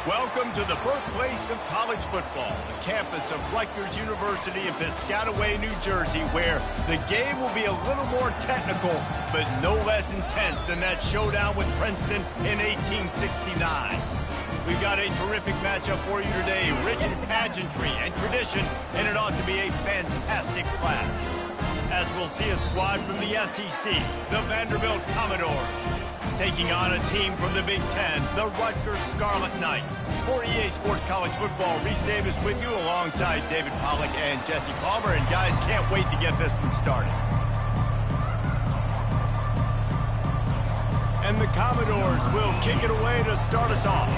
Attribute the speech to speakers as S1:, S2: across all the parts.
S1: Welcome to the birthplace of college football, the campus of Rutgers University in Piscataway, New Jersey, where the game will be a little more technical, but no less intense than that showdown with Princeton in 1869. We've got a terrific matchup for you today, rich in pageantry and tradition, and it ought to be a fantastic clash. As we'll see a squad from the SEC, the Vanderbilt Commodores, taking on a team from the Big Ten, the Rutgers Scarlet Knights. For EA Sports College Football, Reese Davis with you alongside David Pollack and Jesse Palmer. And guys, can't wait to get this one started. And the Commodores will kick it away to start us off.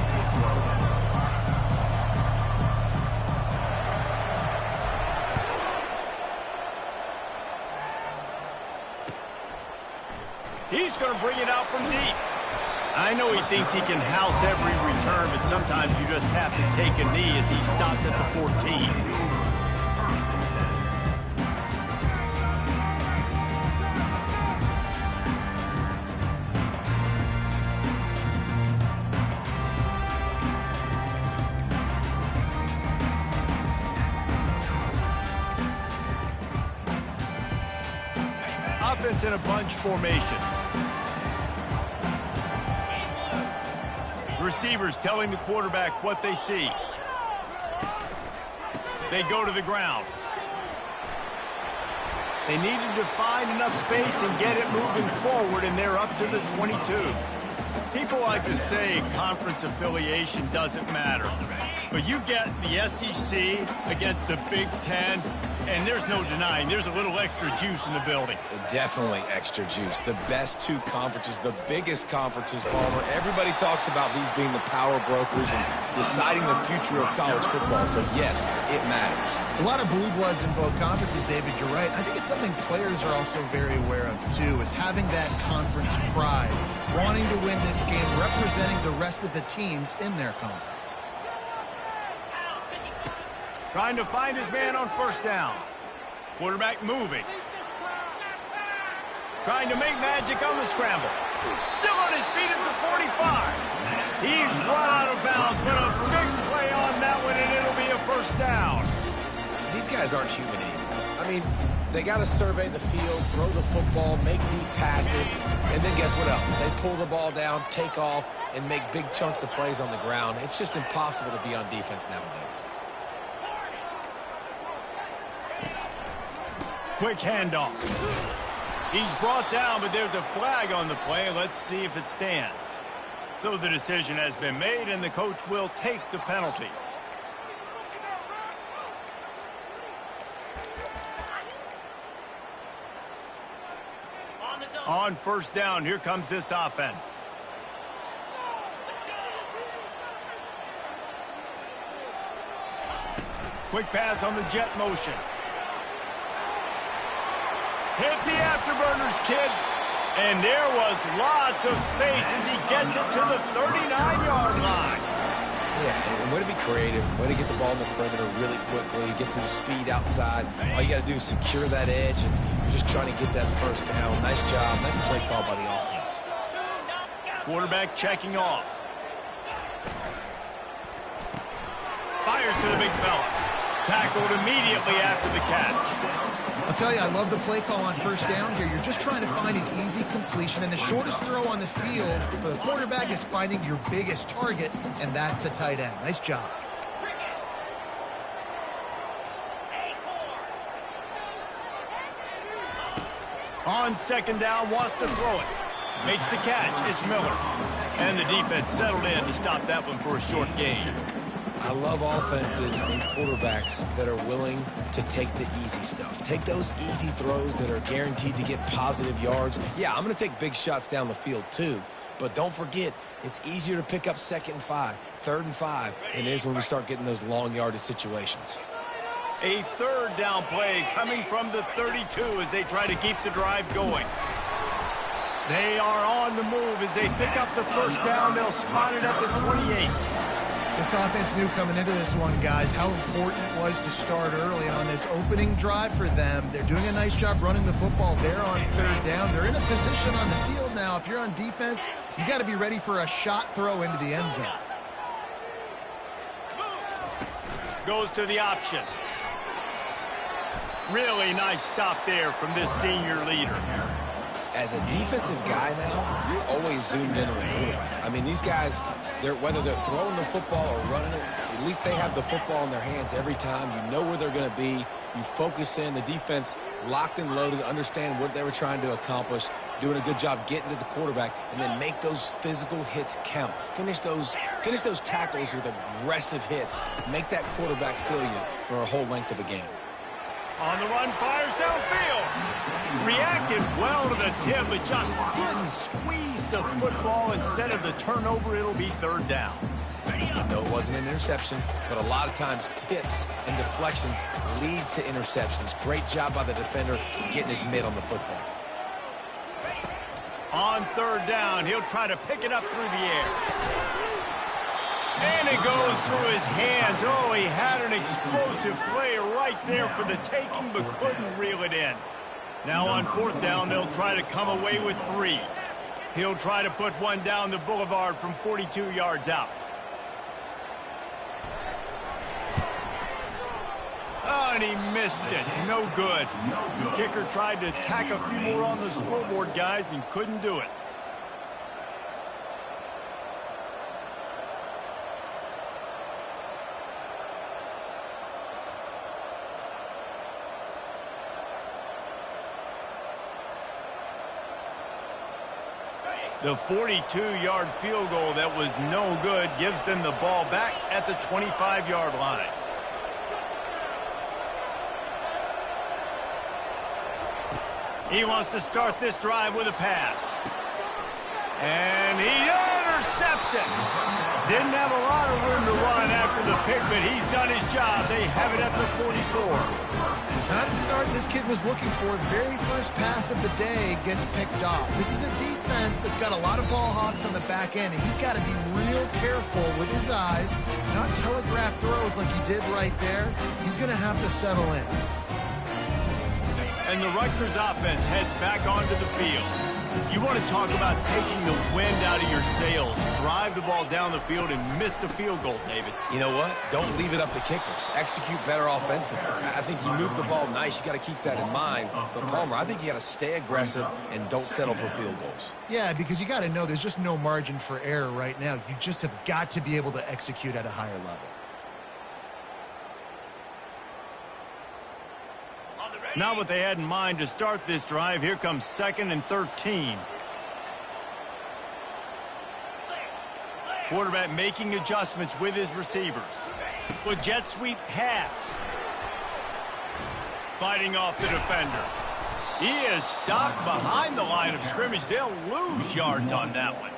S1: He's going to bring it out from deep. I know he thinks he can house every return, but sometimes you just have to take a knee as he stopped at the 14. Offense in a bunch formation. Receivers telling the quarterback what they see. They go to the ground. They needed to find enough space and get it moving forward, and they're up to the 22. People like to say conference affiliation doesn't matter. But you get the SEC against the Big Ten, and there's no denying there's a little extra juice in the building.
S2: Definitely extra juice. The best two conferences, the biggest conferences, Palmer. Everybody talks about these being the power brokers and deciding the future of college football. So, yes, it matters.
S3: A lot of blue bloods in both conferences, David, you're right. I think it's something players are also very aware of, too, is having that conference pride, wanting to win this game, representing the rest of the teams in their conference.
S1: Trying to find his man on first down. Quarterback moving. Trying to make magic on the scramble. Still on his feet at the 45. He's run out of bounds, but a big play on that one, and it'll be a first down.
S2: These guys aren't human anymore. I mean, they got to survey the field, throw the football, make deep passes, and then guess what else? They pull the ball down, take off, and make big chunks of plays on the ground. It's just impossible to be on defense nowadays.
S1: Quick handoff. He's brought down, but there's a flag on the play. Let's see if it stands. So the decision has been made, and the coach will take the penalty. On first down, here comes this offense. Quick pass on the jet motion. Hit the afterburners, kid. And there was lots of space as he gets it to the 39-yard line.
S2: Yeah, and way to be creative, way to get the ball in the perimeter really quickly, get some speed outside. All you got to do is secure that edge, and you're just trying to get that first down. Nice job. Nice play call by the offense.
S1: Quarterback checking off. Fires to the big fella. Tackled immediately after the catch.
S3: I'll tell you, I love the play call on first down here. You're just trying to find an easy completion, and the shortest throw on the field for the quarterback is finding your biggest target, and that's the tight end. Nice job.
S1: On second down, wants to throw it. Makes the catch. It's Miller. And the defense settled in to stop that one for a short gain.
S2: I love offenses and quarterbacks that are willing to take the easy stuff. Take those easy throws that are guaranteed to get positive yards. Yeah, I'm going to take big shots down the field too. But don't forget, it's easier to pick up 2nd and 5, 3rd and 5 than it is when we start getting those long yardage situations.
S1: A third down play coming from the 32 as they try to keep the drive going. They are on the move as they pick up the first down. They'll spot it at the 28.
S3: This offense knew coming into this one, guys, how important it was to start early on this opening drive for them. They're doing a nice job running the football there on third down. They're in a position on the field now. If you're on defense, you got to be ready for a shot throw into the end zone.
S1: Goes to the option. Really nice stop there from this senior leader.
S2: As a defensive guy now, you're always zoomed in on the quarterback. I mean, these guys, whether they're throwing the football or running it, at least they have the football in their hands every time. You know where they're going to be. You focus in. The defense locked and loaded, understand what they were trying to accomplish, doing a good job getting to the quarterback, and then make those physical hits count. Finish those tackles with aggressive hits. Make that quarterback feel you for a whole length of a game.
S1: On the run, fires downfield. Reacted well to the tip, but just couldn't squeeze the football. Instead of the turnover, it'll be third down.
S2: No, it wasn't an interception, but a lot of times tips and deflections leads to interceptions. Great job by the defender getting his mitt on the football.
S1: On third down, he'll try to pick it up through the air. And it goes through his hands. Oh, he had an explosive play right there for the taking, but couldn't reel it in. Now on fourth down, they'll try to come away with 3. He'll try to put one down the boulevard from 42 yards out. Oh, and he missed it. No good. Kicker tried to tack a few more on the scoreboard, guys, and couldn't do it. The 42-yard field goal that was no good gives them the ball back at the 25-yard line. He wants to start this drive with a pass. And he intercepts it. Didn't have a lot of room to run after the pick, but he's done his job. They have it at the 44.
S3: Not the start this kid was looking for. Very first pass of the day gets picked off. This is a defense that's got a lot of ball hawks on the back end, and he's got to be real careful with his eyes, not telegraph throws like he did right there. He's going to have to settle in.
S1: And the Rutgers offense heads back onto the field. You want to talk about taking the wind out of your sails. Drive the ball down the field and miss the field goal, David.
S2: You know what? Don't leave it up to kickers. Execute better offensively. I think you move the ball nice. You got to keep that in mind. But, Palmer, I think you got to stay aggressive and don't settle for field goals.
S3: Yeah, because you got to know there's just no margin for error right now. You just have got to be able to execute at a higher level.
S1: Not what they had in mind to start this drive. Here comes 2nd and 13. Quarterback making adjustments with his receivers. With jet sweep pass. Fighting off the defender. He is stopped behind the line of scrimmage. They'll lose yards on that one.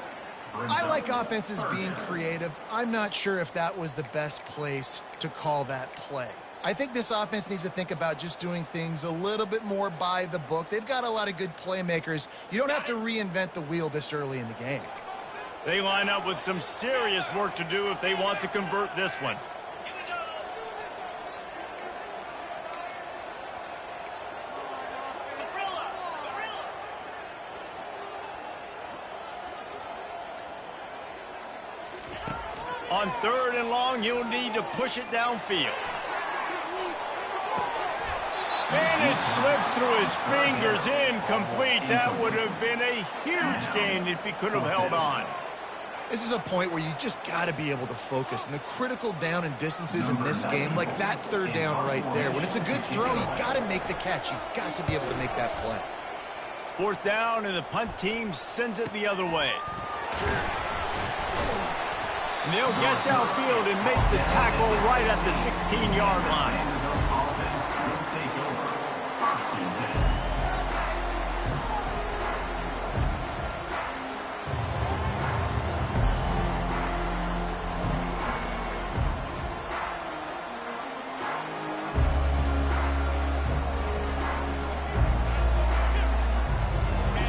S3: I like offenses being creative. I'm not sure if that was the best place to call that play. I think this offense needs to think about just doing things a little bit more by the book. They've got a lot of good playmakers. You don't have to reinvent the wheel this early in the game.
S1: They line up with some serious work to do if they want to convert this one. On 3rd and long, you'll need to push it downfield. And it slips through his fingers, incomplete. That would have been a huge gain if he could have held on.
S3: This is a point where you just got to be able to focus. And the critical down and distances in this game, like that 3rd down right there, when it's a good throw, you got to make the catch. You've got to be able to make that play.
S1: 4th down, and the punt team sends it the other way. And they'll get downfield and make the tackle right at the 16-yard line.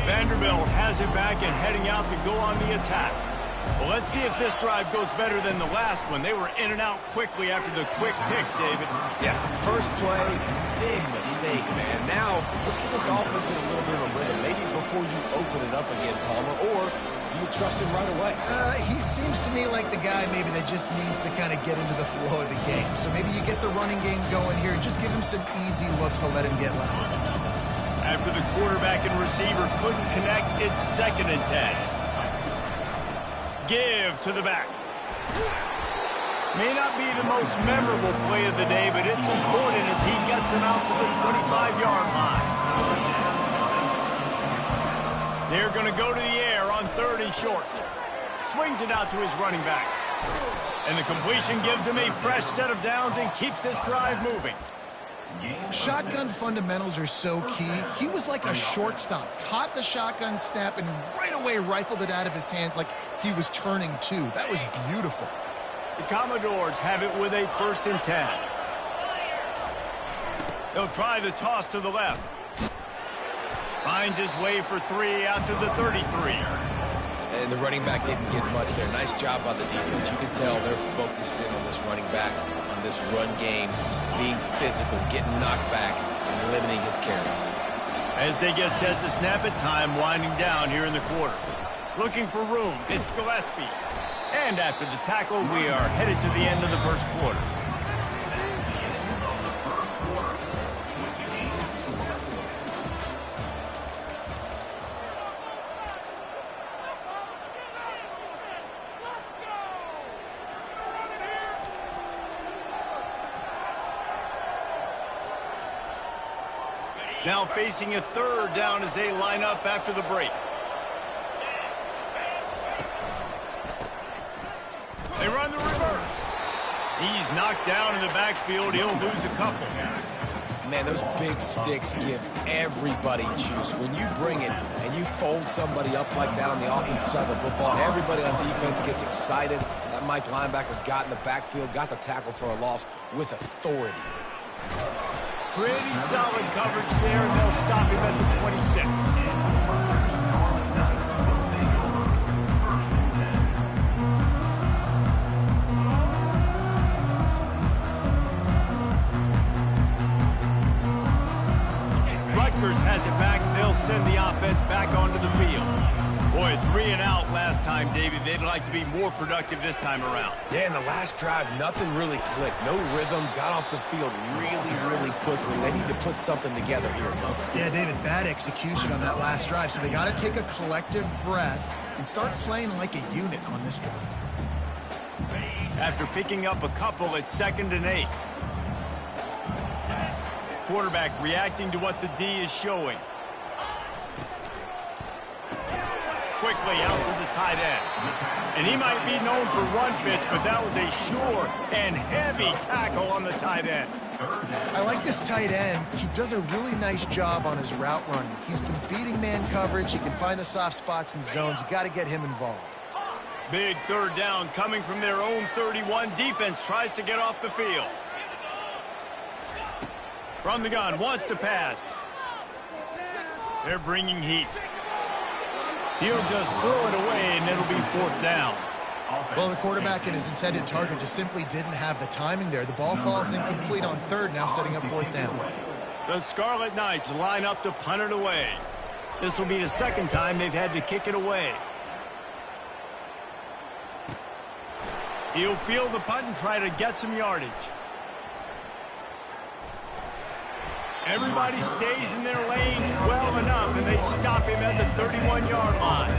S1: Vanderbilt has it back and heading out to go on the attack. Well, let's see if this drive goes better than the last one. They were in and out quickly after the quick pick, David.
S2: Yeah, first play, big mistake, man. Now, let's get this offense in a little bit of a rhythm. Maybe before you open it up again, Palmer, or do you trust him right away?
S3: He seems to me like the guy maybe that just needs to kind of get into the flow of the game. So maybe you get the running game going here and just give him some easy looks to let him get loud.
S1: After the quarterback and receiver couldn't connect, it's 2nd and 10. Give to the back. May not be the most memorable play of the day, but it's important as he gets him out to the 25-yard line. They're going to go to the air on 3rd and short. Swings it out to his running back. And the completion gives him a fresh set of downs and keeps this drive moving.
S3: Shotgun fundamentals are so key. He was like a shortstop. Caught the shotgun snap and right away rifled it out of his hands like he was turning two. That was beautiful.
S1: The Commodores have it with a 1st and 10. They'll try the toss to the left. Finds his way for 3 out to the 33.
S2: And the running back didn't get much there. Nice job by the defense. You can tell they're focused in on this running back, on this run game, being physical, getting knockbacks, and limiting his carries.
S1: As they get set to snap it, time winding down here in the quarter. Looking for room, it's Gillespie. And after the tackle, we are headed to the end of the first quarter. Now facing a 3rd down as they line up after the break. They run the reverse. He's knocked down in the backfield. He'll lose a couple.
S2: Man, those big sticks give everybody juice. When you bring it and you fold somebody up like that on the offensive side of the football, everybody on defense gets excited. That Mike linebacker got in the backfield, got the tackle for a loss with authority.
S1: Pretty solid coverage there, and they'll stop him at the 26. Rutgers has it back. They'll send the offense back onto the field. Boy, 3 and out last time, David. They'd like to be more productive this time around.
S2: Yeah, in the last drive, nothing really clicked. No rhythm, got off the field really quickly. They need to put something together here, Mo.
S3: Yeah, David, bad execution on that last drive. So they got to take a collective breath and start playing like a unit on this drive.
S1: After picking up a couple, it's 2nd and 8. Quarterback reacting to what the D is showing. Quickly out to the tight end. And he might be known for run fits, but that was a sure and heavy tackle on the tight end.
S3: I like this tight end. He does a really nice job on his route running. He's been beating man coverage. He can find the soft spots and zones. You got to get him involved.
S1: Big 3rd down coming from their own 31. Defense tries to get off the field. From the gun, wants to pass. They're bringing heat. He'll just throw it away, and it'll be 4th down.
S3: Well, the quarterback and his intended target just simply didn't have the timing there. The ball falls incomplete on 3rd, now setting up 4th down.
S1: The Scarlet Knights line up to punt it away. This will be the 2nd time they've had to kick it away. He'll field the punt and try to get some yardage. Everybody stays in their lanes well enough, and they stop him at the 31-yard line.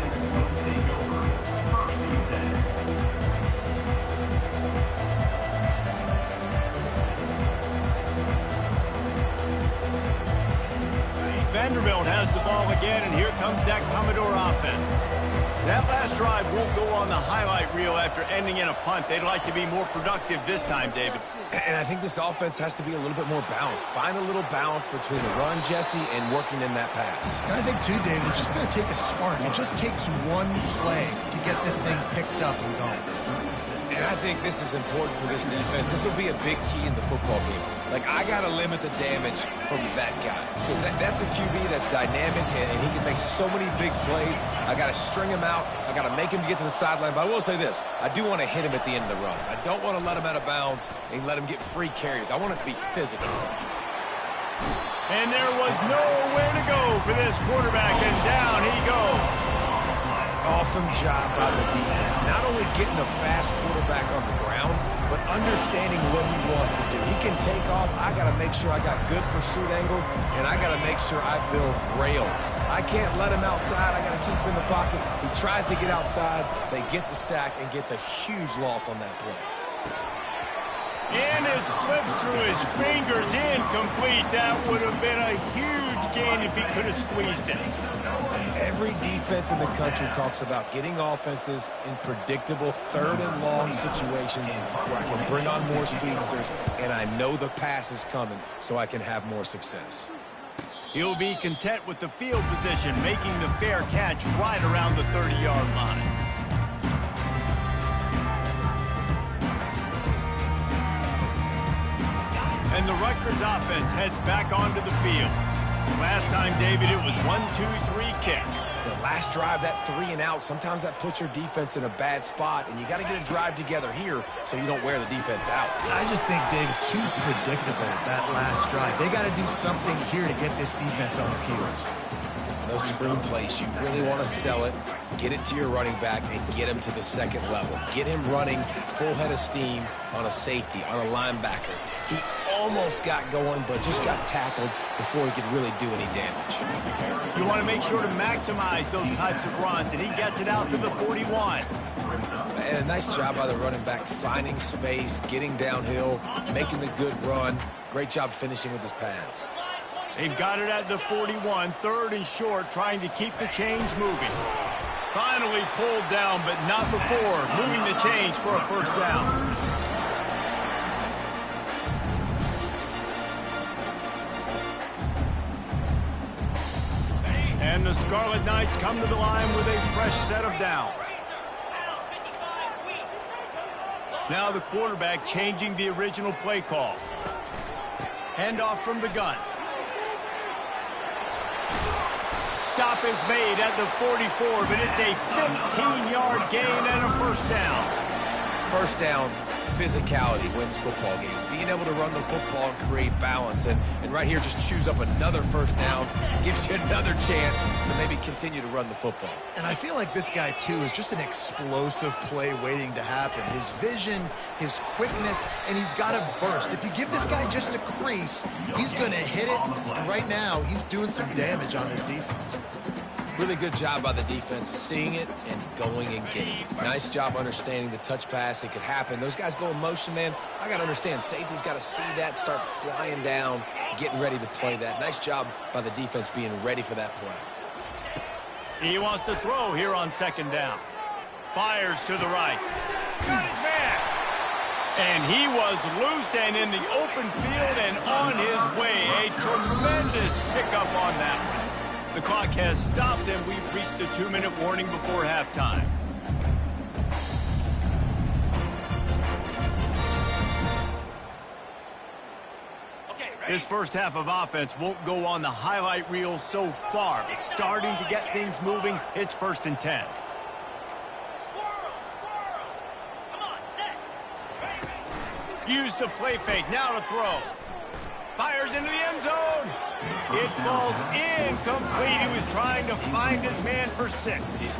S1: Vanderbilt has the ball again, and here comes that Commodore offense. That last drive won't go on the highlight reel after ending in a punt. They'd like to be more productive this time, David.
S2: And I think this offense has to be a little bit more balanced. Find a little balance between the run, Jesse, and working in that pass.
S3: And I think, too, David, it's just going to take a spark. It just takes one play to get this thing picked up and going.
S2: And I think this is important for this defense. This will be a big key in the football game. Like, I got to limit the damage from that guy. Because that's a QB that's dynamic, and he can make so many big plays. I got to string him out. I got to make him get to the sideline. But I will say this. I do want to hit him at the end of the runs. I don't want to let him out of bounds and let him get free carries. I want it to be physical.
S1: And there was nowhere to go for this quarterback, and down he goes.
S2: Awesome job by the defense. Not only getting a fast quarterback on the ground, but understanding what he wants to do. He can take off. I got to make sure I got good pursuit angles, and I got to make sure I build rails. I can't let him outside. I got to keep him in the pocket. He tries to get outside. They get the sack and get the huge loss on that play.
S1: And it slips through his fingers, incomplete. That would have been a huge gain if he could have squeezed it.
S2: Every defense in the country talks about getting offenses in predictable third and long situations where I can bring on more speedsters, and I know the pass is coming, so I can have more success.
S1: He'll be content with the field position, making the fair catch right around the 30-yard line. And the Rutgers offense heads back onto the field. Last time, David, it was 1-2-3 kick.
S2: The last drive, that 3 and out, sometimes that puts your defense in a bad spot, and you got to get a drive together here so you don't wear the defense out.
S3: I just think, David, too predictable that last drive. They got to do something here to get this defense on the field.
S2: Those screen plays, you really want to sell it, get it to your running back, and get him to the second level. Get him running full head of steam on a safety, on a linebacker. He almost got going, but just got tackled before he could really do any damage.
S1: You want to make sure to maximize those types of runs, and he gets it out to the 41.
S2: And a nice job by the running back, finding space, getting downhill, making the good run. Great job finishing with his pads.
S1: They've got it at the 41, third and short, trying to keep the chains moving. Finally pulled down, but not before moving the chains for a first down. And the Scarlet Knights come to the line with a fresh set of downs. Now the quarterback changing the original play call. Handoff from the gun. Stop is made at the 44, but it's a 15-yard gain and a first down.
S2: First down, physicality wins football games. Being able to run the football and create balance. And right here, just choose up another first down. Gives you another chance to maybe continue to run the football.
S3: And I feel like this guy, too, is just an explosive play waiting to happen. His vision, his quickness, and he's got a burst. If you give this guy just a crease, he's going to hit it. And right now, he's doing some damage on this defense.
S2: Really good job by the defense, seeing it and going and getting it. Nice job understanding the touch pass. It could happen. Those guys go in motion, man. I got to understand, safety's got to see that, start flying down, getting ready to play that. Nice job by the defense being ready for that play.
S1: He wants to throw here on second down. Fires to the right. Got his man. And he was loose and in the open field and on his way. A tremendous pickup on that one. The clock has stopped, and we've reached the 2-minute warning before halftime. This first half of offense won't go on the highlight reel so far, but starting to get things moving. It's 1st and 10. Use the play fake, now to throw. Fires into the end zone. It falls incomplete. He was trying to find his man for 6.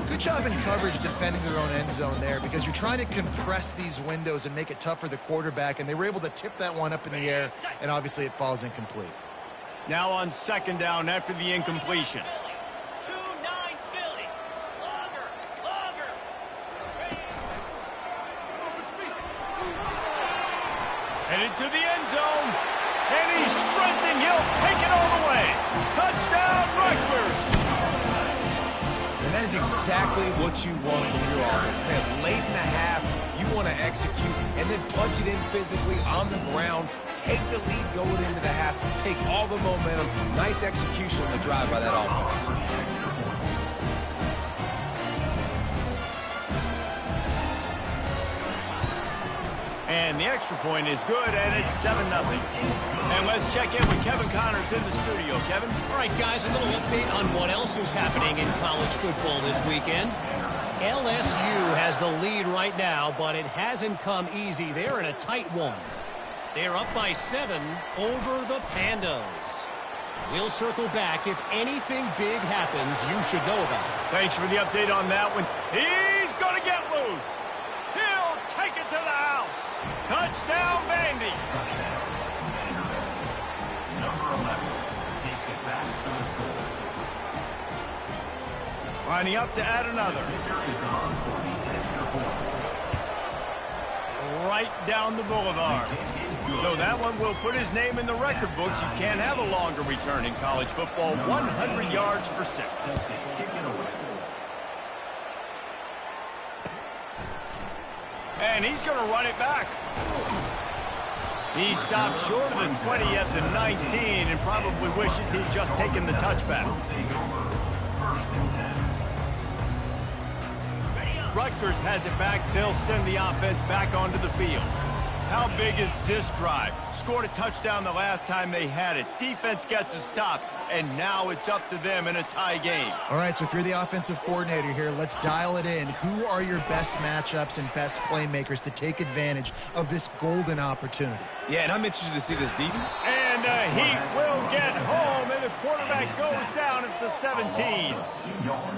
S3: Good job in coverage defending their own end zone there, because you're trying to compress these windows and make it tough for the quarterback, and they were able to tip that one up in the air, and obviously it falls incomplete.
S1: Now on second down after the incompletion. Headed to the end zone, and he's sprinting. He'll take it all the way. Touchdown, Rutgers!
S2: And that is exactly what you want from your offense. Man, late in the half, you want to execute and then punch it in physically on the ground. Take the lead going into the half. Take all the momentum. Nice execution on the drive by that offense.
S1: And the extra point is good, and it's 7-0. And let's check in with Kevin Connors in the studio. Kevin?
S4: All right, guys, a little update on what else is happening in college football this weekend. LSU has the lead right now, but it hasn't come easy. They're in a tight one. They're up by 7 over the Pandas. We'll circle back. If anything big happens, you should know about it.
S1: Thanks for the update on that one. He's going to get loose. He'll take it to the house. Touchdown, Vandy.
S5: Number 11 takes it back to the score.
S1: Lining up to add another. Right down the boulevard. So that one will put his name in the record books. You can't have a longer return in college football. 100 yards for 6. And he's going to run it back. He stopped short of the 20 at the 19 and probably wishes he'd just taken the touchback. Rutgers has it back. They'll send the offense back onto the field. How big is this drive? Scored a touchdown the last time they had it. Defense gets a stop, and now it's up to them in a tie game.
S3: All right, so if you're the offensive coordinator here, let's dial it in. Who are your best matchups and best playmakers to take advantage of this golden opportunity?
S2: Yeah, and I'm interested to see this defense.
S1: And the Heat will get home, and the quarterback goes down at the 17.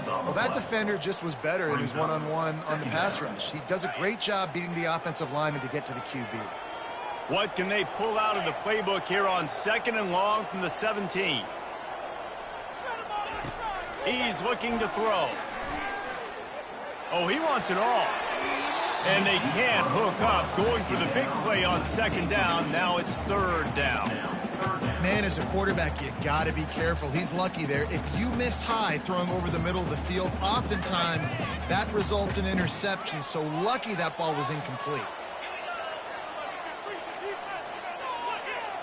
S3: Well, that defender just was better in his one-on-one on the pass rush. He does a great job beating the offensive lineman to get to the QB.
S1: What can they pull out of the playbook here on 2nd and long from the 17? He's looking to throw. Oh, he wants it all. And they can't hook up. Going for the big play on 2nd down. Now it's 3rd down.
S3: Man, as a quarterback, you got to be careful. He's lucky there. If you miss high throwing over the middle of the field, oftentimes that results in interception. So lucky that ball was incomplete.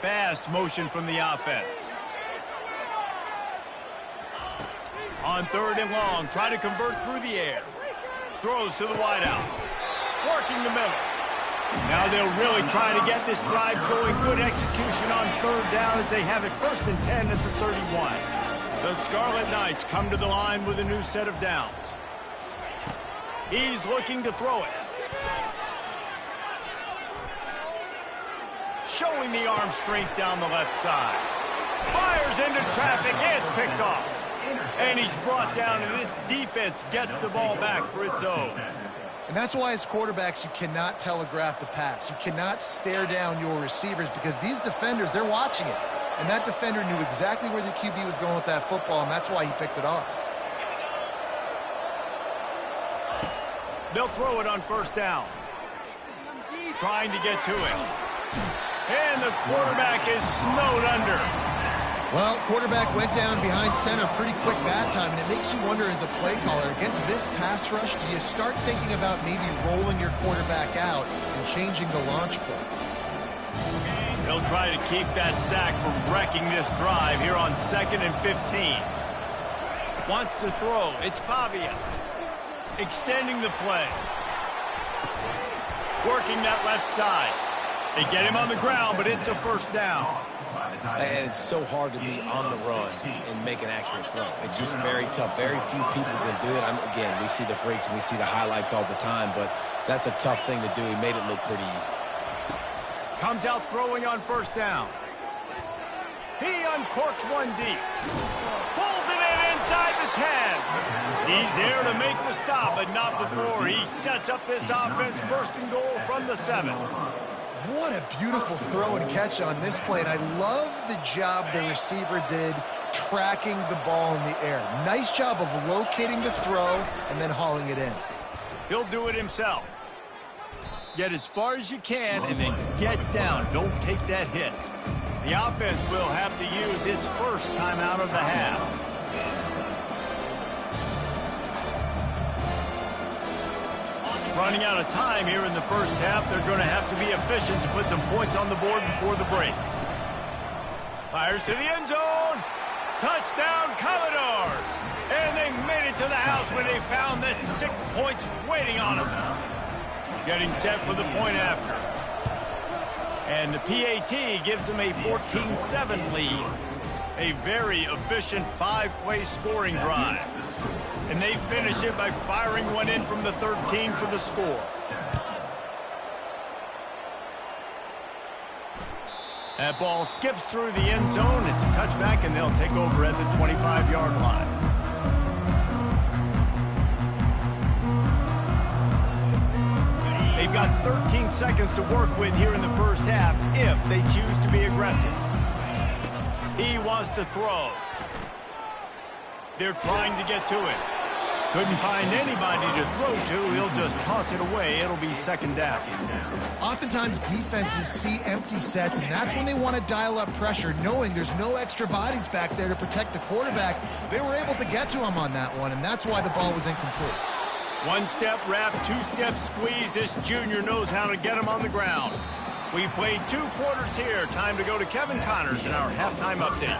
S1: Fast motion from the offense. On 3rd and long, try to convert through the air. Throws to the wideout. Working the middle. Now they'll really try to get this drive going. Good execution on 3rd down as they have it 1st and 10 at the 31. The Scarlet Knights come to the line with a new set of downs. He's looking to throw it. Showing the arm strength down the left side. Fires into traffic. It's picked off. And he's brought down, and this defense gets the ball back for its own.
S3: And that's why as quarterbacks, you cannot telegraph the pass. You cannot stare down your receivers because these defenders, they're watching it. And that defender knew exactly where the QB was going with that football, and that's why he picked it off.
S1: They'll throw it on 1st down. Trying to get to it. And the quarterback is snowed under.
S3: Well, quarterback went down behind center pretty quick that time, and it makes you wonder as a play caller, against this pass rush, do you start thinking about maybe rolling your quarterback out and changing the launch point?
S1: They'll try to keep that sack from wrecking this drive here on 2nd and 15. Wants to throw. It's Pavia. Extending the play. Working that left side. They get him on the ground, but it's a 1st down.
S2: And it's so hard to be on the run and make an accurate throw. It's just very tough. Very few people can do it. Again, we see the freaks and we see the highlights all the time, but that's a tough thing to do. He made it look pretty easy.
S1: Comes out throwing on 1st down. He uncorks one deep. Pulls it in inside the 10. He's there to make the stop, but not before he sets up this offense 1st and goal from the 7.
S3: What a beautiful throw and catch on this play, and I love the job the receiver did tracking the ball in the air. Nice job of locating the throw and then hauling it in.
S1: He'll do it himself. Get as far as you can and then get down. Don't take that hit. The offense will have to use its 1st timeout of the half. Running out of time here in the 1st half. They're going to have to be efficient to put some points on the board before the break. Fires to the end zone. Touchdown, Commodores. And they made it to the house when they found that 6 points waiting on them. Getting set for the point after. And the PAT gives them a 14-7 lead. A very efficient 5-play scoring drive. And they finish it by firing one in from the 13 for the score. That ball skips through the end zone. It's a touchback, and they'll take over at the 25-yard line. They've got 13 seconds to work with here in the first half if they choose to be aggressive. He wants to throw. They're trying to get to it. Couldn't find anybody to throw to. He'll just toss it away. It'll be second down.
S3: Oftentimes, defenses see empty sets, and that's when they want to dial up pressure, knowing there's no extra bodies back there to protect the quarterback. They were able to get to him on that one, and that's why the ball was incomplete.
S1: One-step wrap, two-step squeeze. This junior knows how to get him on the ground. We've played 2 quarters here. Time to go to Kevin Connors in our halftime update.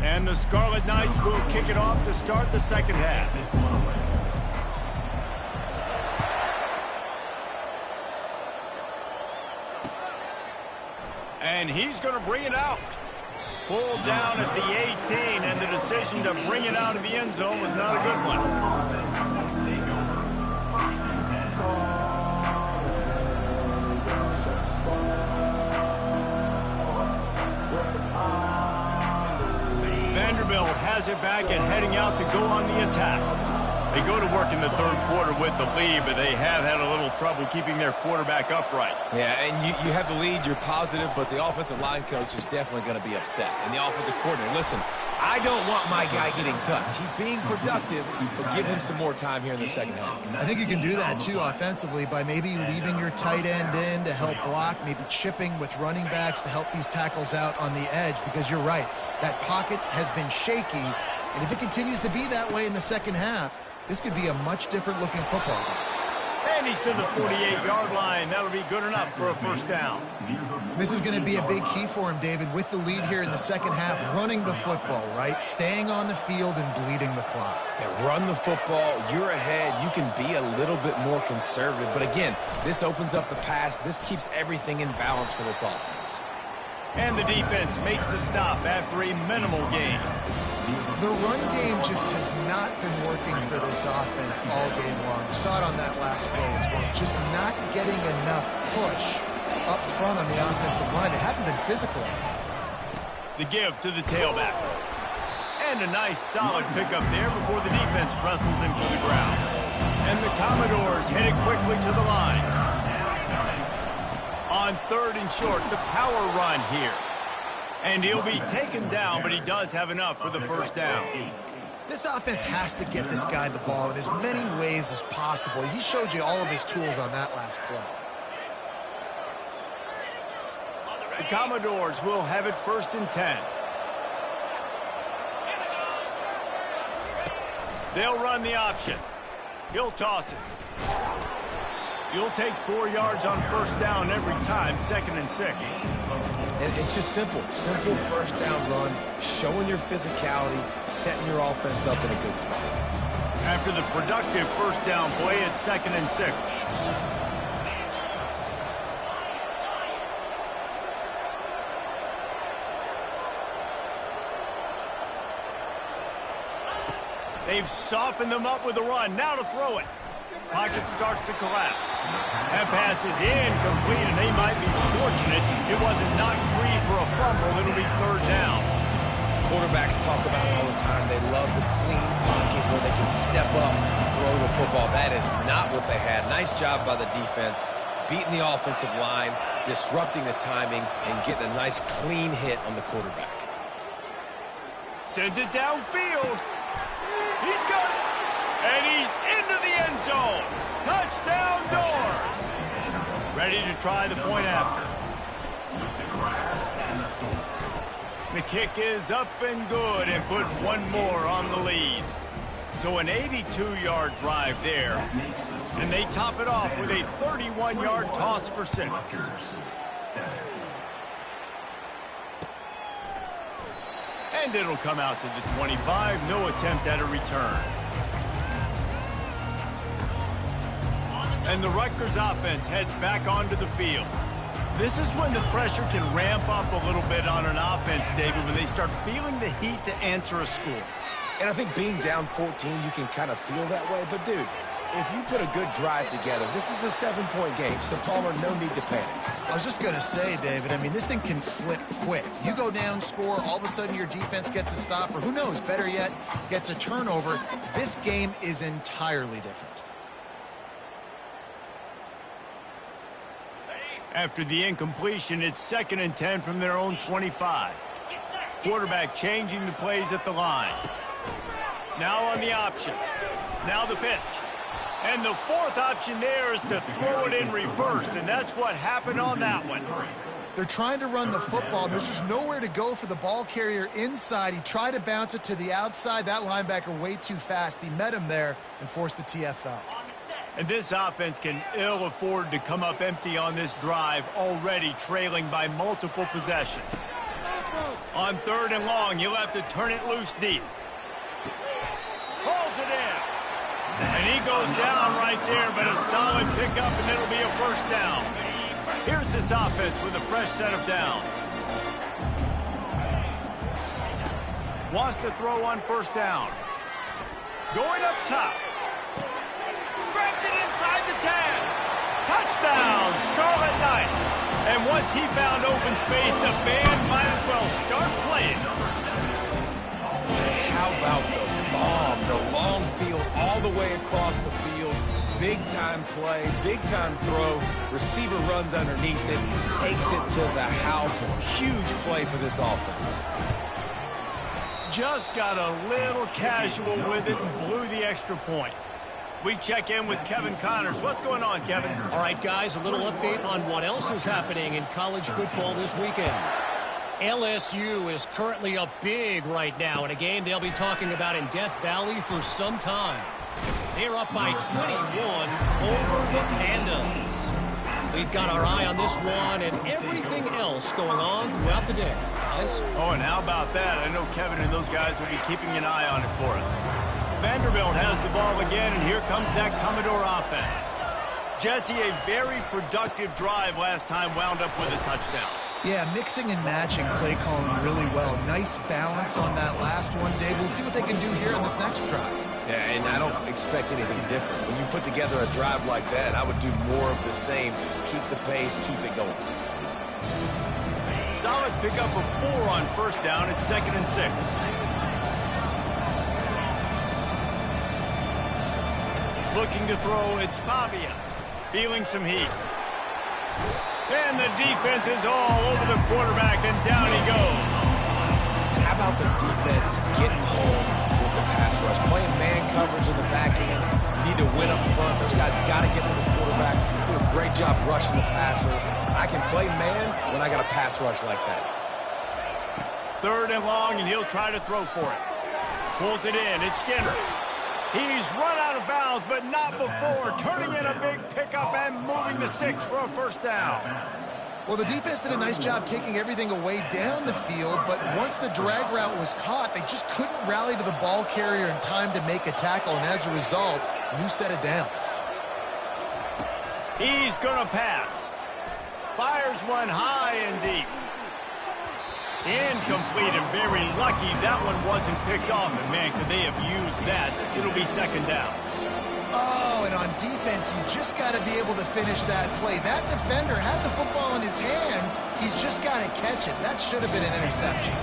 S1: And the Scarlet Knights will kick it off to start the second half. And he's going to bring it out. Pulled down at the 18, and the decision to bring it out of the end zone was not a good one. Vanderbilt has it back and heading out to go on the attack. They go to work in the third quarter with the lead, but they have had a little trouble keeping their quarterback upright.
S2: Yeah, and you have the lead, you're positive, but the offensive line coach is definitely going to be upset. And the offensive coordinator, listen, I don't want my guy getting touched. He's being productive, but give him some more time here in the second half.
S3: I think you can do that, too, offensively, by maybe leaving your tight end in to help block, maybe chipping with running backs to help these tackles out on the edge, because you're right. That pocket has been shaky, and if it continues to be that way in the second half, this could be a much different looking football game.
S1: And he's to the 48-yard line. That'll be good enough for a first down.
S3: This is going to be a big key for him, David, with the lead here in the second half, running the football, right? Staying on the field and bleeding the clock.
S2: Yeah, run the football. You're ahead. You can be a little bit more conservative. But again, this opens up the pass. This keeps everything in balance for this offense.
S1: And the defense makes the stop after a minimal gain.
S3: The run game just has not been working for this offense all game long. We saw it on that last play as well. Just not getting enough push up front on the offensive line. They haven't been physical.
S1: The give to the tailback. And a nice solid pickup there before the defense wrestles him to the ground. And the Commodores headed quickly to the line. On 3rd and short, the power run here. And he'll be taken down, but he does have enough for the first down.
S3: This offense has to get this guy the ball in as many ways as possible. He showed you all of his tools on that last play.
S1: The Commodores will have it 1st and 10. They'll run the option. He'll toss it. You'll take 4 yards on first down every time, 2nd and 6.
S2: And it's just simple. Simple first down run, showing your physicality, setting your offense up in a good spot.
S1: After the productive first down play, it's 2nd and 6. They've softened them up with a run. Now to throw it. Pocket starts to collapse. That pass is incomplete, and they might be fortunate it wasn't knocked free for a fumble. It'll be 3rd down.
S2: Quarterbacks talk about it all the time. They love the clean pocket where they can step up, throw the football. That is not what they had. Nice job by the defense, beating the offensive line, disrupting the timing, and getting a nice clean hit on the quarterback.
S1: Sends it downfield. He's got it. And he's into the end zone. Touchdown Doors. Ready to try the point after. The kick is up and good and put one more on the lead. So an 82-yard drive there. And they top it off with a 31-yard toss for 6. And it'll come out to the 25. No attempt at a return. And the Rutgers offense heads back onto the field. This is when the pressure can ramp up a little bit on an offense, David, when they start feeling the heat to answer a score.
S2: And I think being down 14, you can kind of feel that way. But, dude, if you put a good drive together, this is a 7-point game. So, Palmer, no need to panic.
S3: I was just going to say, David, I mean, this thing can flip quick. You go down, score, all of a sudden your defense gets a stop, or who knows, better yet, gets a turnover. This game is entirely different.
S1: After the incompletion, it's 2nd and 10 from their own 25. Quarterback changing the plays at the line. Now on the option. Now the pitch. And the fourth option there is to throw it in reverse, and that's what happened on that one.
S3: They're trying to run the football, and there's just nowhere to go for the ball carrier inside. He tried to bounce it to the outside. That linebacker way too fast. He met him there and forced the TFL.
S1: And this offense can ill afford to come up empty on this drive, already trailing by multiple possessions. On 3rd and long, he'll have to turn it loose deep. Pulls it in. And he goes down right there, but a solid pickup, and it'll be a first down. Here's this offense with a fresh set of downs. Wants to throw on 1st down. Going up top. Grabs it inside the 10. Touchdown, Scarlet Knights. And once he found open space, the band might as well start playing.
S2: Hey, how about the bomb? The long field all the way across the field. Big-time play, big-time throw. Receiver runs underneath it, takes it to the house. Huge play for this offense.
S1: Just got a little casual with it and blew the extra point. We check in with Kevin Connors. What's going on, Kevin?
S4: All right, guys, a little update on what else is happening in college football this weekend. LSU is currently up big right now in a game they'll be talking about in Death Valley for some time. They're up by 21 over the Pandas. We've got our eye on this one and everything else going on throughout the day, guys.
S1: Oh, and how about that? I know Kevin and those guys will be keeping an eye on it for us. Vanderbilt has the ball again, and here comes that Commodore offense. Jesse, a very productive drive last time, wound up with a touchdown.
S3: Yeah, mixing and matching play calling really well. Nice balance on that last one, Dave. We'll see what they can do here on this next drive.
S2: Yeah, and I don't expect anything different. When you put together a drive like that, I would do more of the same. Keep the pace, keep it going.
S1: Solid pickup of 4 on 1st down. It's 2nd and 6. Looking to throw, it's Pavia. Feeling some heat. And the defense is all over the quarterback, and down he goes.
S2: How about the defense getting home with the pass rush? Playing man coverage in the back end. You need to win up front. Those guys got to get to the quarterback. Do a great job rushing the passer. I can play man when I got a pass rush like that.
S1: 3rd and long, and he'll try to throw for it. Pulls it in. It's Skinner. He's run out of bounds, but not before. Turning in a big pickup and moving the sticks for a 1st down.
S3: Well, the defense did a nice job taking everything away down the field, but once the drag route was caught, they just couldn't rally to the ball carrier in time to make a tackle, and as a result, new set of downs.
S1: He's going to pass. Fires one high and deep. Incomplete, and very lucky that one wasn't picked off. And, man, could they have used that? It'll be 2nd down.
S3: Oh, and on defense, you just got to be able to finish that play. That defender had the football in his hands. He's just got to catch it. That should have been an interception.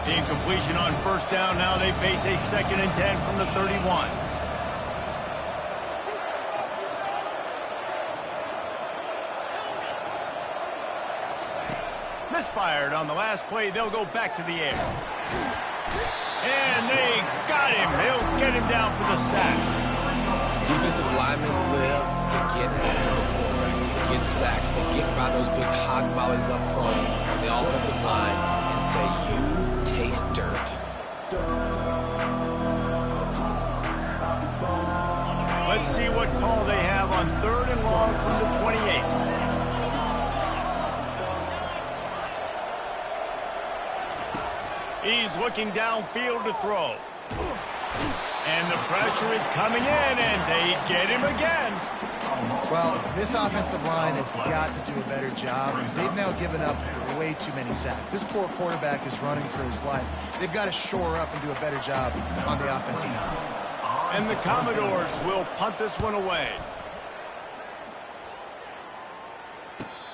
S1: The incompletion on 1st down. Now they face a 2nd and 10 from the 31. Misfired on the last play. They'll go back to the air. And they got him. They'll get him down for the sack.
S2: Defensive linemen live to get after the quarterback, to get sacks, to get by those big hog mollies up front on the offensive line and say, you taste dirt.
S1: Let's see what call they have on 3rd and long from the 28. He's looking downfield to throw. And the pressure is coming in, and they get him again.
S3: Well, this offensive line has got to do a better job. They've now given up way too many sacks. This poor quarterback is running for his life. They've got to shore up and do a better job on the offensive line.
S1: And the Commodores will punt this one away.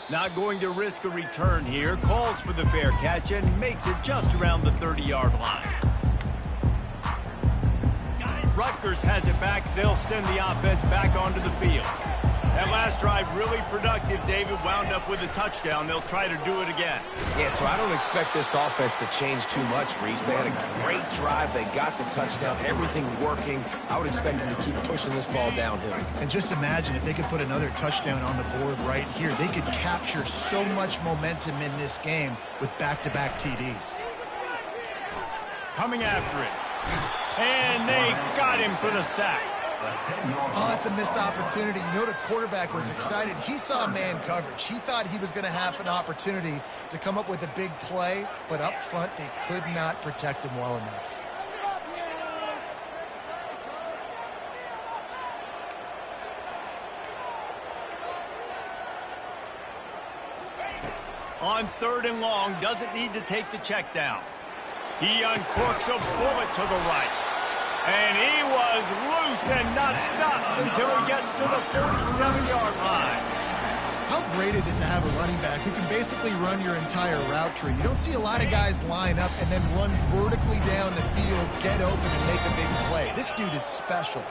S1: Not going to risk a return here. Calls for the fair catch and makes it just around the 30-yard line. Rutgers has it back. They'll send the offense back onto the field. That last drive really productive. David wound up with a touchdown. They'll try to do it again.
S2: Yeah, so I don't expect this offense to change too much, Reese. They had a great drive. They got the touchdown. Everything working. I would expect them to keep pushing this ball downhill.
S3: And just imagine if they could put another touchdown on the board right here. They could capture so much momentum in this game with back-to-back TDs.
S1: Coming after it. And they got him for the sack.
S3: Oh, that's a missed opportunity. You know the quarterback was excited. He saw man coverage. He thought he was going to have an opportunity to come up with a big play, but up front they could not protect him well enough.
S1: On 3rd and long, doesn't need to take the check down. He uncorks a bullet to the right. And he was loose and not stopped until he gets to the 47-yard line.
S3: How great is it to have a running back who can basically run your entire route tree? You don't see a lot of guys line up and then run vertically down the field, get open, and make a big play. This dude is special.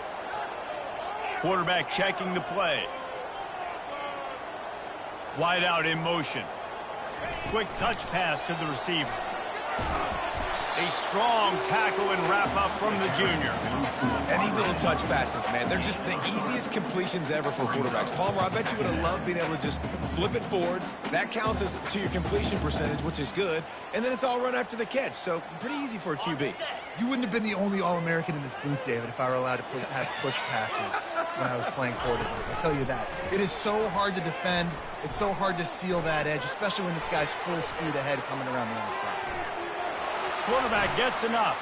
S1: Quarterback checking the play. Wide out in motion. Quick touch pass to the receiver. A strong tackle and wrap up from the junior.
S2: And these little touch passes, man, they're just the easiest completions ever for quarterbacks. Palmer, I bet you would have loved being able to just flip it forward. That counts as to your completion percentage, which is good. And then it's all run after the catch, so pretty easy for a QB.
S3: You wouldn't have been the only All-American in this booth, David, if I were allowed to have push passes when I was playing quarterback. I'll tell you that. It is so hard to defend. It's so hard to seal that edge, especially when this guy's full speed ahead coming around the outside.
S1: Quarterback gets enough.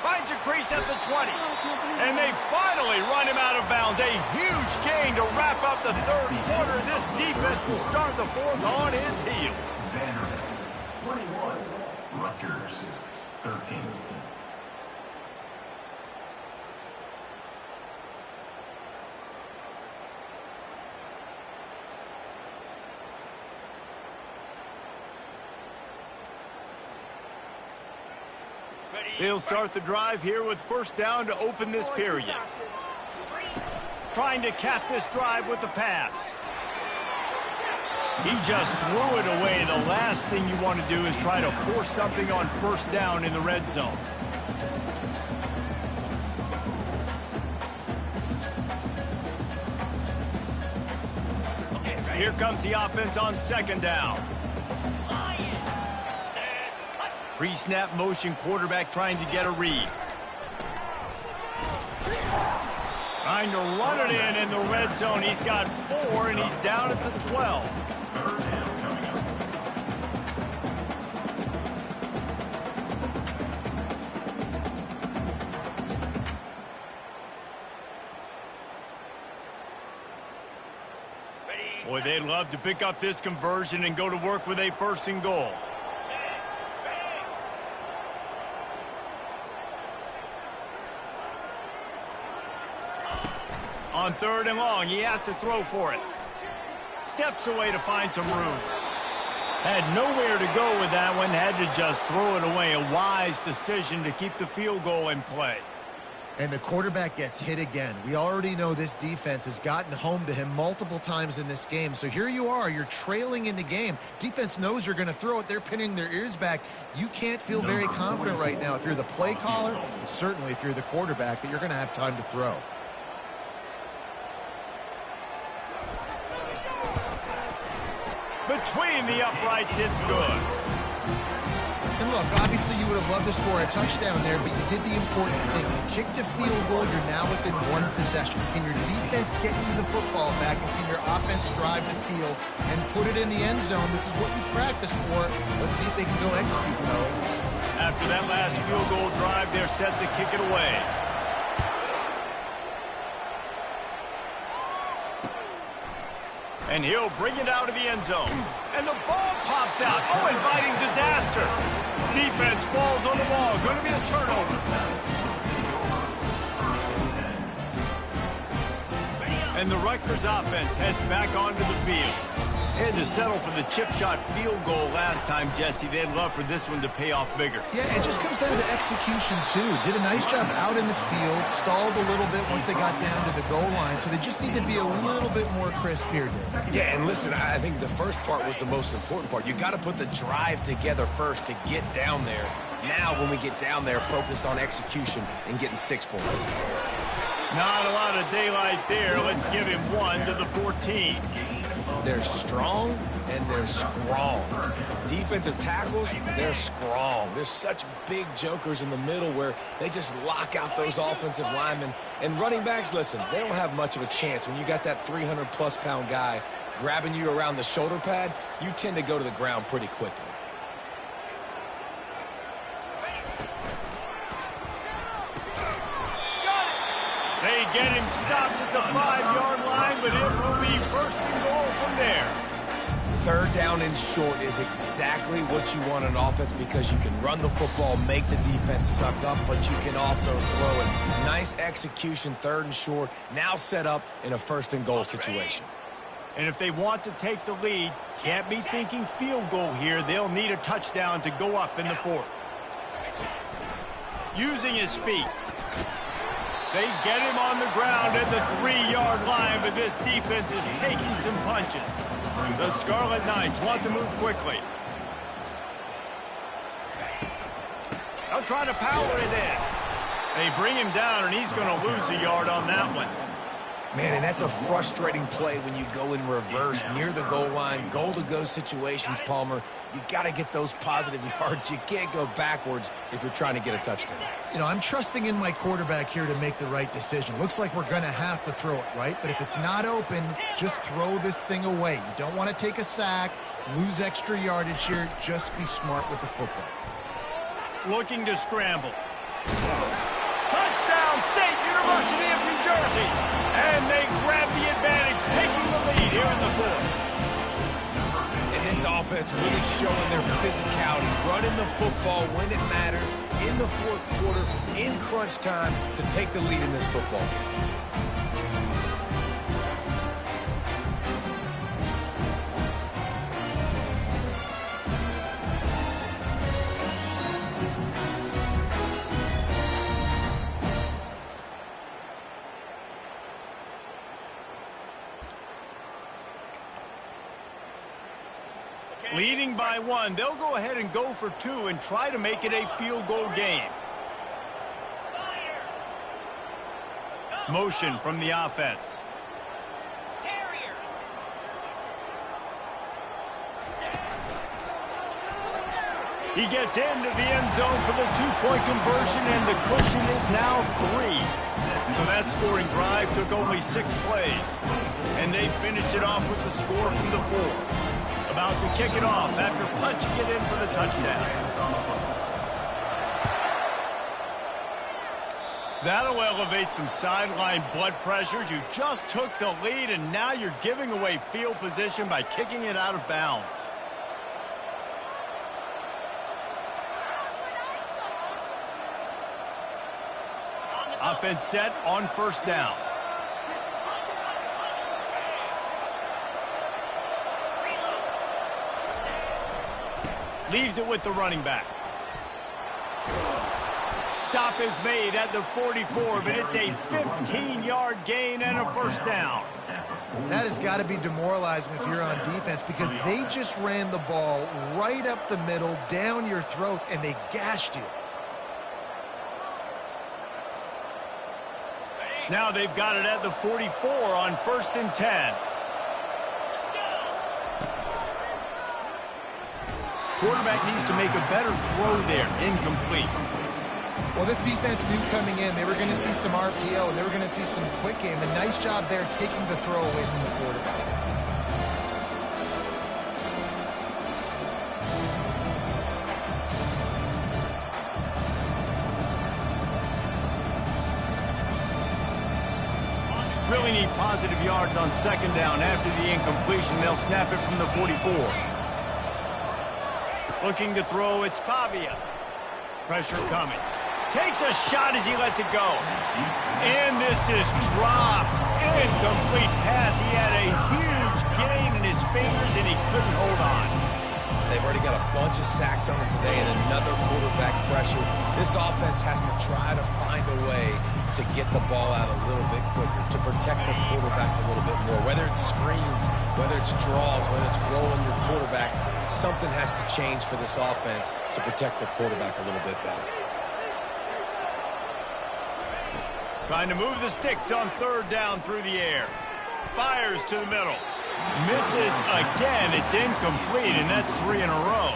S1: Finds a crease at the 20. And they finally run him out of bounds. A huge gain to wrap up the 3rd quarter. This defense will start the 4th on its heels.
S5: Vanderbilt 21, Rutgers 13.
S1: They'll start the drive here with 1st down to open this period. Trying to cap this drive with a pass. He just threw it away. The last thing you want to do is try to force something on 1st down in the red zone. Here comes the offense on 2nd down. Pre-snap motion, quarterback trying to get a read. Trying to run it in the red zone. He's got 4, and he's down at the 12. Boy, they'd love to pick up this conversion and go to work with a 1st and goal. On 3rd and long, he has to throw for it. Steps away to find some room. Had nowhere to go with that one. Had to just throw it away. A wise decision to keep the field goal in play.
S3: And the quarterback gets hit again. We already know this defense has gotten home to him multiple times in this game. So here you are. You're trailing in the game. Defense knows you're going to throw it. They're pinning their ears back. You can't feel very confident right now if you're the play caller, and certainly if you're the quarterback, that you're going to have time to throw.
S1: Between the uprights, it's good.
S3: And look, obviously you would have loved to score a touchdown there, but you did the important thing. You kicked a field goal, you're now within 1 possession. Can your defense get you the football back, and can your offense drive the field and put it in the end zone? This is what you practice for. Let's see if they can go execute, fellas.
S1: After that last field goal drive, they're set to kick it away. And he'll bring it out of the end zone. And the ball pops out. Oh, inviting disaster. Defense falls on the ball. Going to be a turnover. And the Rutgers offense heads back onto the field. They had to settle for the chip shot field goal last time, Jesse. They'd love for this one to pay off bigger.
S3: Yeah, it just comes down to execution, too. Did a nice job out in the field, stalled a little bit once they got down to the goal line, so they just need to be a little bit more crisp here, Dave.
S2: Yeah, and listen, I think the first part was the most important part. You got to put the drive together first to get down there. Now, when we get down there, focus on execution and getting 6 points.
S1: Not a lot of daylight there. Let's give him 1 to the 14.
S2: They're strong and they're strong. Defensive tackles, they're strong. There's such big jokers in the middle where they just lock out those offensive linemen. And running backs, listen, they don't have much of a chance. When you got that 300-plus pound guy grabbing you around the shoulder pad, you tend to go to the ground pretty quickly.
S1: They get him stopped at the 5-yard line, but it will be first and goal from there.
S2: Third down and short is exactly what you want on offense because you can run the football, make the defense suck up, but you can also throw it. Nice execution, third and short, now set up in a first and goal situation.
S1: And if they want to take the lead, can't be thinking field goal here. They'll need a touchdown to go up in the fourth. Using his feet. They get him on the ground at the 3-yard line, but this defense is taking some punches. The Scarlet Knights want to move quickly. They'll try to power it in. They bring him down, and he's going to lose a yard on that one.
S2: Man, and that's a frustrating play when you go in reverse near the goal line, goal-to-go situations, Palmer. You got to get those positive yards. You can't go backwards if you're trying to get a touchdown.
S3: You know, I'm trusting in my quarterback here to make the right decision. Looks like we're going to have to throw it, right? But if it's not open, just throw this thing away. You don't want to take a sack, lose extra yardage here. Just be smart with the football.
S1: Looking to scramble. Touchdown, State University of New Jersey. And they grab the advantage, taking the lead here in the fourth.
S2: And this offense really showing their physicality, running the football when it matters, in the fourth quarter, in crunch time, to take the lead in this football game.
S1: Leading by 1, they'll go ahead and go for 2 and try to make it a field goal game. Motion from the offense. He gets into the end zone for the 2-point conversion, and the cushion is now 3. So that scoring drive took only 6 plays. And they finished it off with the score from the 4. About to kick it off after punching it in for the touchdown. That'll elevate some sideline blood pressures. You just took the lead, and now you're giving away field position by kicking it out of bounds. Offense set on first down. Leaves it with the running back. Stop is made at the 44, but it's a 15-yard gain and a first down.
S3: That has got to be demoralizing if you're on defense because they just ran the ball right up the middle, down your throats, and they gashed you.
S1: Now they've got it at the 44 on 1st and 10. Quarterback needs to make a better throw there. Incomplete.
S3: Well, this defense knew coming in they were going to see some RPO and they were going to see some quick game. A nice job there taking the throw away from the quarterback.
S1: Really need positive yards on second down. After the incompletion, they'll snap it from the 44. Looking to throw, it's Pavia. Pressure coming. Takes a shot as he lets it go. And this is dropped. Incomplete pass. He had a huge gain in his fingers, and he couldn't hold on.
S2: They've already got a bunch of sacks on them today and another quarterback pressure. This offense has to try to find a way to get the ball out a little bit quicker, to protect the quarterback a little bit more. Whether it's screens, whether it's draws, whether it's rolling your quarterback, something has to change for this offense to protect the quarterback a little bit better.
S1: Trying to move the sticks on third down through the air. Fires to the middle. Misses again. It's incomplete, and that's 3 in a row.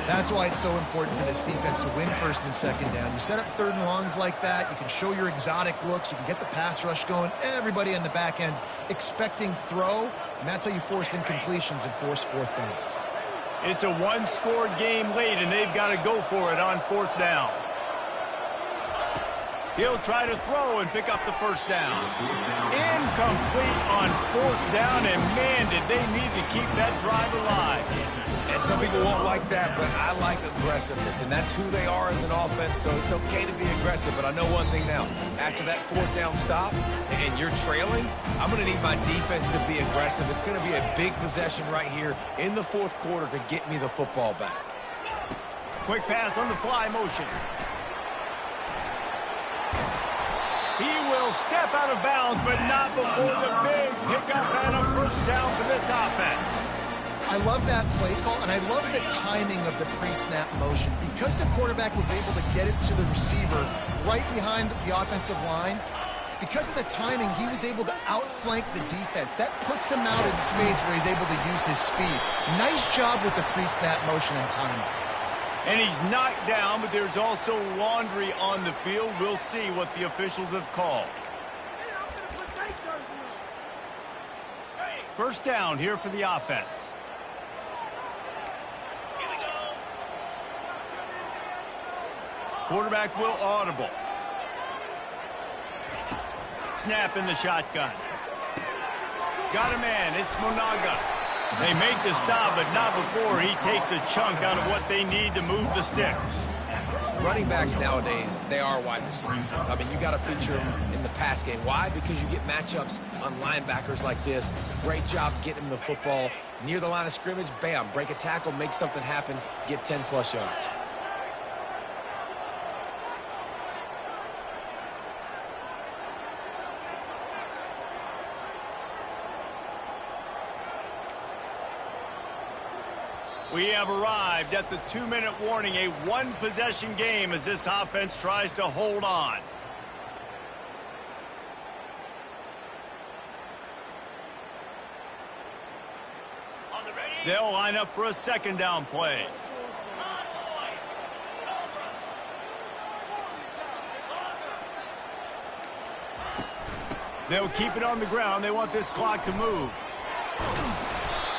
S3: That's why it's so important for this defense to win first and second down. You set up third and longs like that. You can show your exotic looks. You can get the pass rush going. Everybody on the back end expecting throw, and that's how you force incompletions and force fourth downs.
S1: It's a one-score game late, and they've got to go for it on fourth down. He'll try to throw and pick up the first down. Incomplete on fourth down, and man, did they need to keep that drive alive.
S2: And some people won't like that, but I like aggressiveness, and that's who they are as an offense, so it's okay to be aggressive. But I know one thing now. After that fourth down stop and you're trailing, I'm going to need my defense to be aggressive. It's going to be a big possession right here in the fourth quarter to get me the football back.
S1: Quick pass on the fly motion. He will step out of bounds, but not before the big pickup and a first down for this offense.
S3: I love that play call, and I love the timing of the pre-snap motion. Because the quarterback was able to get it to the receiver right behind the offensive line, because of the timing, he was able to outflank the defense. That puts him out in space where he's able to use his speed. Nice job with the pre-snap motion and timing.
S1: And he's knocked down, but there's also laundry on the field. We'll see what the officials have called. First down here for the offense. Quarterback will audible. Snap in the shotgun. Got a man. It's Monaga. They make the stop, but not before he takes a chunk out of what they need to move the sticks.
S2: Running backs nowadays, they are wide receivers. I mean, you got to feature them in the pass game. Why? Because you get matchups on linebackers like this. Great job getting them the football near the line of scrimmage. Bam, break a tackle, make something happen, get 10-plus yards.
S1: We have arrived at the 2-minute warning, a one-possession game as this offense tries to hold on. They'll line up for a second down play. They'll keep it on the ground. They want this clock to move.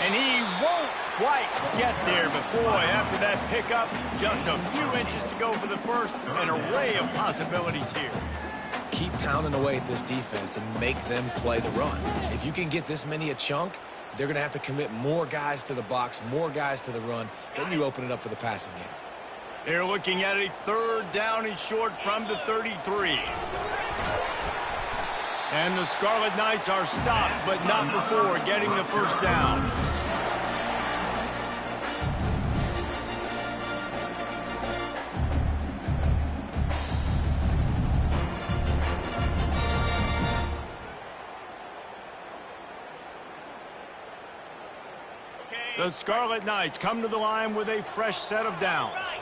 S1: And he won't quite get there, but boy, after that pickup, just a few inches to go for the first. An array of possibilities here.
S2: Keep pounding away at this defense and make them play the run. If you can get this many a chunk, they're going to have to commit more guys to the box, more guys to the run. Then you open it up for the passing game.
S1: They're looking at a third down and short from the 33. And the Scarlet Knights are stopped, but not before getting the first down. The Scarlet Knights come to the line with a fresh set of downs.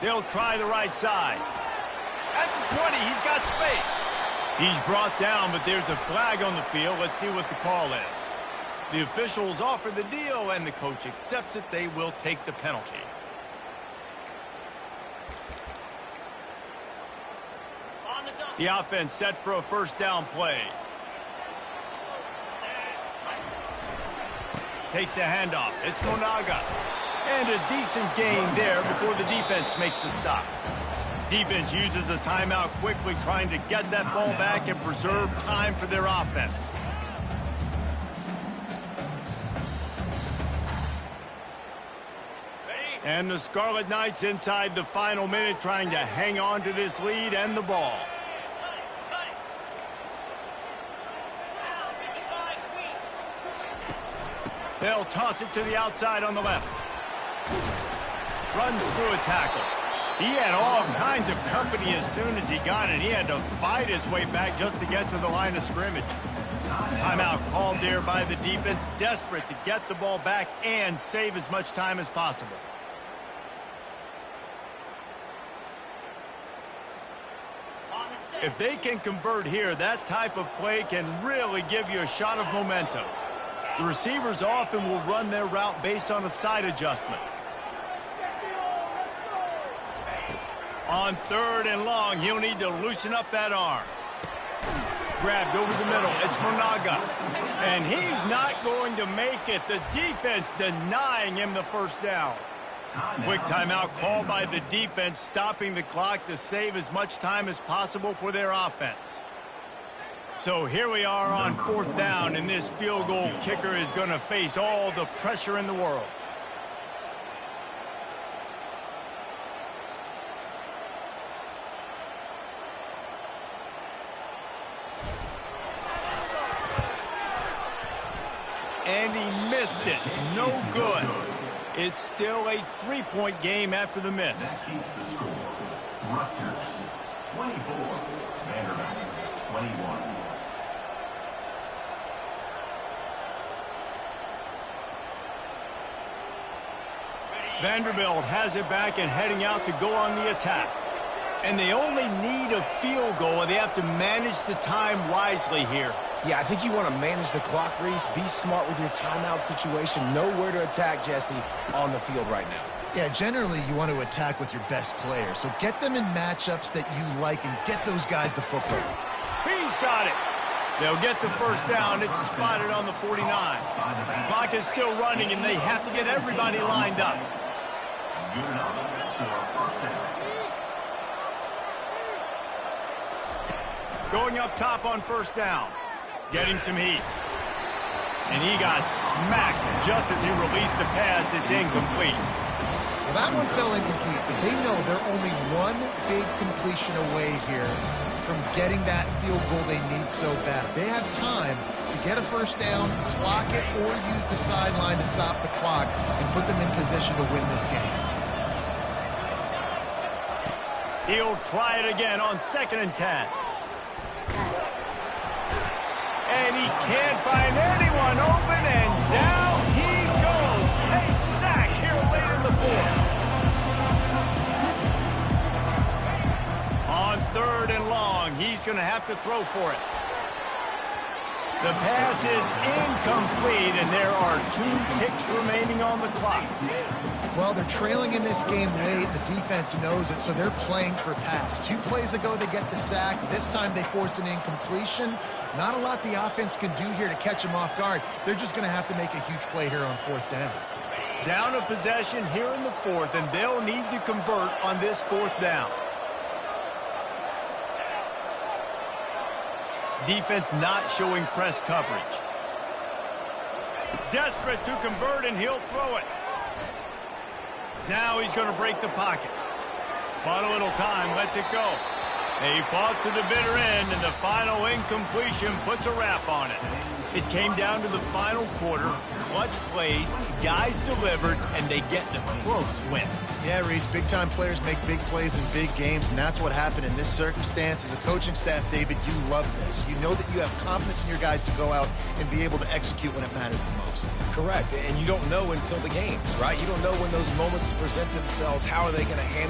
S1: They'll try the right side. At the 20, he's got space. He's brought down, but there's a flag on the field. Let's see what the call is. The officials offer the deal, and the coach accepts it. They will take the penalty. The offense set for a first down play. Takes the handoff. It's Ncaa. And a decent gain there before the defense makes the stop. Defense uses a timeout quickly, trying to get that ball back and preserve time for their offense. And the Scarlet Knights inside the final minute, trying to hang on to this lead and the ball. They'll toss it to the outside on the left. Runs through a tackle. He had all kinds of company as soon as he got it. He had to fight his way back just to get to the line of scrimmage. Timeout called there by the defense, desperate to get the ball back and save as much time as possible. If they can convert here, that type of play can really give you a shot of momentum. The receivers often will run their route based on a side adjustment. On 3rd and long, he'll need to loosen up that arm. Grabbed over the middle. It's Ncaa. And he's not going to make it. The defense denying him the first down. Quick timeout called by the defense, stopping the clock to save as much time as possible for their offense. So here we are on 4th down, and this field goal kicker is going to face all the pressure in the world. And he missed it. No good. It's still a 3-point game after the miss.
S5: That keeps the score. Rutgers 24, Vanderbilt 21.
S1: Vanderbilt has it back and heading out to go on the attack. And they only need a field goal, and they have to manage the time wisely here.
S2: Yeah, I think you want to manage the clock, Reese. Be smart with your timeout situation. Know where to attack, Jesse, on the field right now.
S3: Yeah, generally you want to attack with your best player. So get them in matchups that you like and get those guys the football.
S1: He's got it. They'll get the first down. It's spotted on the 49. Clock is still running, and they have to get everybody lined up.
S5: Good enough for a first down.
S1: Going up top on 1st down. Getting some heat. And he got smacked just as he released the pass. It's incomplete.
S3: Well, that one fell incomplete, but they know they're only one big completion away here from getting that field goal they need so bad. They have time to get a first down, clock it, or use the sideline to stop the clock and put them in position to win this game.
S1: He'll try it again on 2nd and 10. And he can't find anyone open, and down he goes. A sack here late in the 4th. On 3rd and long, he's going to have to throw for it. The pass is incomplete, and there are 2 ticks remaining on the clock.
S3: Well, they're trailing in this game late. The defense knows it, so they're playing for pass. 2 plays ago, they get the sack. This time, they force an incompletion. Not a lot the offense can do here to catch them off guard. They're just going to have to make a huge play here on 4th down.
S1: Down a possession here in the 4th, and they'll need to convert on this 4th down. Defense not showing press coverage. Desperate to convert, and he'll throw it. Now he's going to break the pocket. But a little time, lets it go. They fought to the bitter end, and the final incompletion puts a wrap on it. It came down to the final quarter. Clutch plays, guys delivered, and they get the close win.
S3: Yeah, Reese, big-time players make big plays in big games, and that's what happened in this circumstance. As a coaching staff, David, you love this. You know that you have confidence in your guys to go out and be able to execute when it matters the most.
S2: Correct, and you don't know until the games, right? You don't know when those moments present themselves. How are they going to handle